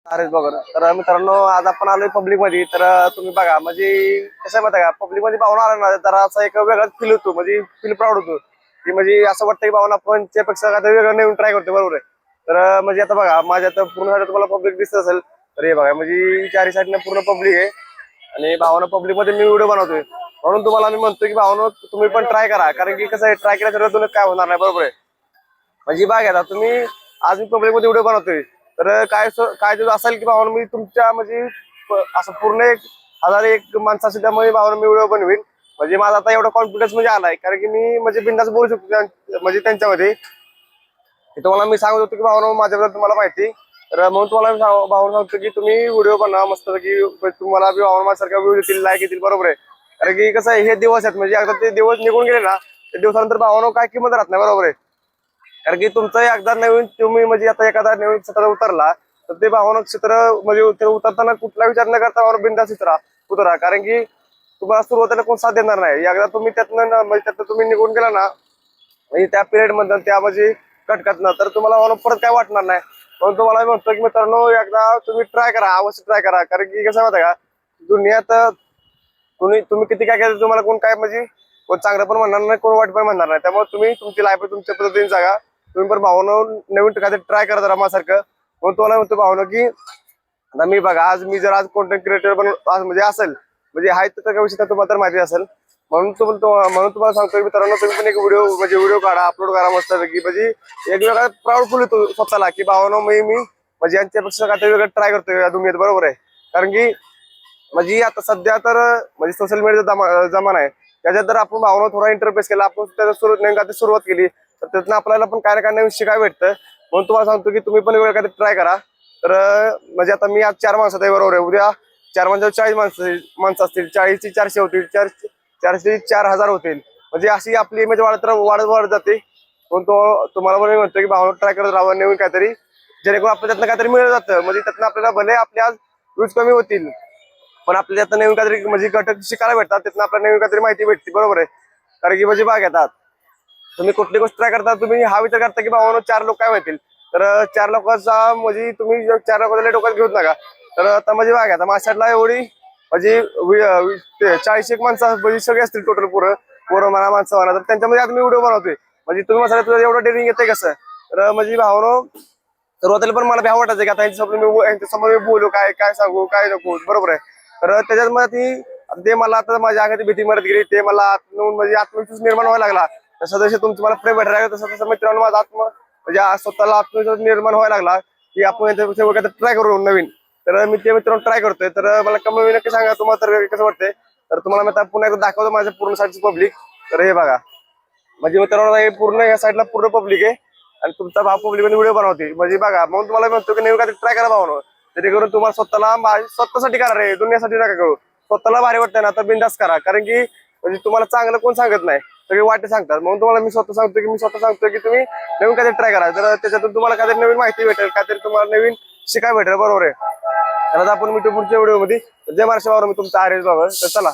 अरे बघा तर मित्रांनो आज आपण आलोय पब्लिक मध्ये तर तुम्ही बघा म्हणजे कसं माहिती का पब्लिक मध्ये पाहून आला ना तर असा एक वेगळाच फील होतो म्हणजे फील प्राऊड होतो की म्हणजे असं वाटतं की बाबा आपण त्यापेक्षा काहीतरी वेगळं नवीन ट्राय करतो बरोबर आहे. तर म्हणजे आता बघा माझ्या आता पूर्ण साईड तुम्हाला पब्लिक दिसत असेल तर हे बघा म्हणजे चारी साईडने पूर्ण पब्लिक आहे आणि भावानं पब्लिक मध्ये मी व्हिडिओ बनवतोय म्हणून तुम्हाला मी म्हणतो की भावानं तुम्ही पण ट्राय करा कारण की कसं आहे ट्राय केल्याशिवाय काय होणार नाही बरोबर आहे. म्हणजे बाग आता तुम्ही आज मी पब्लिक मध्ये व्हिडिओ बनवतोय तर काय जो असेल की भावानं मी तुमच्या म्हणजे असं पूर्ण 1001 माणसाशी त्यामुळे भावानं मी व्हिडिओ बनवीन म्हणजे माझा आता एवढा कॉन्फिडन्स म्हणजे आलाय कारण की मी म्हणजे बिंदास बोलू शकतो म्हणजे त्यांच्यामध्ये तुम्हाला मी सांगत होतो की भावानं माझ्याबद्दल तुम्हाला माहिती तर म्हणून तुम्हाला मी भावानं सांगतो की तुम्ही व्हिडिओ बनवा मस्त की तुम्हाला भावानं माझ्यासारखा व्ह्यू येतील लाईक येतील बरोबर आहे. कारण की कसं आहे हे दिवस आहेत म्हणजे एकदा ते दिवस निघून गेले ना त्या दिवसानंतर भावानं काय किंमत राहत नाही बरोबर आहे. कारण की तुमचं एकदा नवीन तुम्ही म्हणजे आता एखादा नवीन क्षेत्र उतरला तर ते भावना क्षेत्र म्हणजे ते उतरताना कुठला विचार न करता भावना बिंदास उतरा कारण की तुम्हाला सुरुवातीला कोण साथ देणार नाही एकदा तुम्ही त्यातनं म्हणजे त्यातनं तुम्ही निघून गेला ना म्हणजे त्या पिरियड मधून त्या म्हणजे कटकतनं तर तुम्हाला भावना परत काय वाटणार नाही. म्हणून तुम्हाला म्हणतो की मित्रांनो एकदा तुम्ही ट्राय करा अवश्य ट्राय करा कारण की कसं माहिती का दुनियात तुम्ही किती काय केलं तुम्हाला कोण काय म्हणजे कोण चांगलं पण म्हणणार नाही कोण वाईट पण म्हणणार नाही त्यामुळे तुम्ही तुमची लाईफ तुमच्या पद्धतीने जागा तुम्ही पण भावनं नवीन काहीतरी ट्राय करत राहा माझ्यासारखं. म्हणून तुम्हाला म्हणतो भावनं की आता मी बघा आज मी जर आज कॉन्टेंट क्रिएटर पण म्हणजे असेल म्हणजे हाय तर त्या विषयी तुम्हाला तर माहिती असेल म्हणून तुम्हाला सांगतो मित्रांनो तुम्ही पण एक व्हिडिओ काढा अपलोड करा मस्तपैकी म्हणजे एक वेगळा प्राऊडफुल येतो स्वतःला की भावनं मी म्हणजे यांच्यापेक्षा काहीतरी वेगळं ट्राय करतोय या दुनियेत बरोबर आहे. कारण की म्हणजे आता सध्या तर म्हणजे सोशल मीडियाचा जमाना आहे त्याच्यात जर आपण भावना थोडा इंटरफेस केला आपण त्याचा नेमका सुरुवात केली तर त्यातनं आपल्याला पण काय ना काय नवीन शिकायला भेटतं. म्हणून तुम्हाला सांगतो की तुम्ही पण वेळ काहीतरी ट्राय करा. तर म्हणजे आता मी आज 4 माणसात आहे बरोबर आहे उद्या 4 माणसावर 40 माणसं असतील 40 400 होतील 400 4000 होतील म्हणजे अशी आपली इमेज वाढत जाते. म्हणून तुम्हाला पण म्हणतो की भावना ट्राय करत राहा नवीन काहीतरी जेणेकरून आपल्या त्यातनं काहीतरी मिळत जातं म्हणजे त्यातनं आपल्याला भले आपले आज व्ह्यूज कमी होतील पण आपल्या त्यातनं नवीन काहीतरी म्हणजे घटक शिकायला भेटतात त्यातनं आपल्याला नवीन काहीतरी माहिती भेटते बरोबर आहे. कारण की म्हणजे बाग येतात तुम्ही कुठली गोष्ट ट्राय करता तुम्ही हा विचार करता की बाबा 4 लोक काय माहितील तर 4 लोकांचा म्हणजे तुम्ही 4 लोकांना डोक्यात घेऊच नका. तर आता म्हणजे बाग आता माझ्या साईडला एवढी म्हणजे 40 एक माणसं म्हणजे सगळे असतील टोटल पोरं म्हणा माणसं म्हणा तर त्यांच्यामध्ये आता मी व्हिडिओ बनवतोय म्हणजे तुम्ही माझ्या तुझं एवढं डेअरिंग येते कसं तर म्हणजे भावनो सुरुवातीला पण मला भ्याव वाटायचं की आता यांच्यासमोर मी बोलू काय काय सांगू काय नको बरोबर आहे. तर त्याच्यात मला ते मला आता माझ्या अंगाची भीती मरत गेली ते मला म्हणजे आत्मविश्वास निर्माण व्हायला लागला जसं जसं तुम्हाला प्रेम भेटायला लागलं तसं तसं मित्रांनो माझा म्हणजे स्वतःला आत्मविश्वास निर्माण व्हायला लागला की आपण ट्राय करू नवीन. तर मी ते मित्रांनो ट्राय करतोय तर मला कमी नक्की सांगा तुम्हाला तर कसं वाटतंय. तर तुम्हाला मी आता पुन्हा एकदा दाखवतो माझ्या पूर्ण साईडची पब्लिक. तर हे बघा म्हणजे मित्रांनो हे पूर्ण या साईडला पूर्ण पब्लिक आहे आणि तुमचा भाव पब्लिक मध्ये व्हिडिओ बनवते म्हणजे बघा म्हणून तुम्हाला म्हणतो की नवीन काहीतरी ट्राय करा भावनो जेणेकरून तुम्हाला स्वतःसाठी करा रे दुनियासाठी नका करू. स्वतःला भारी वाटतंय ना तर बिंदास करा कारण की म्हणजे तुम्हाला चांगलं कोण सांगत नाही सगळे वाटे सांगतात. म्हणून तुम्हाला मी स्वतः सांगतो की तुम्ही नवीन काहीतरी ट्राय करा तर त्याच्यातून तुम्हाला काहीतरी नवीन माहिती भेटेल काहीतरी तुम्हाला नवीन शिकायला भेटेल बरोबर आहे. तर आता आपण पुढच्या व्हिडिओ मध्ये जय महाराष्ट्र मी तुमचा आर्यस बाबा तर चला.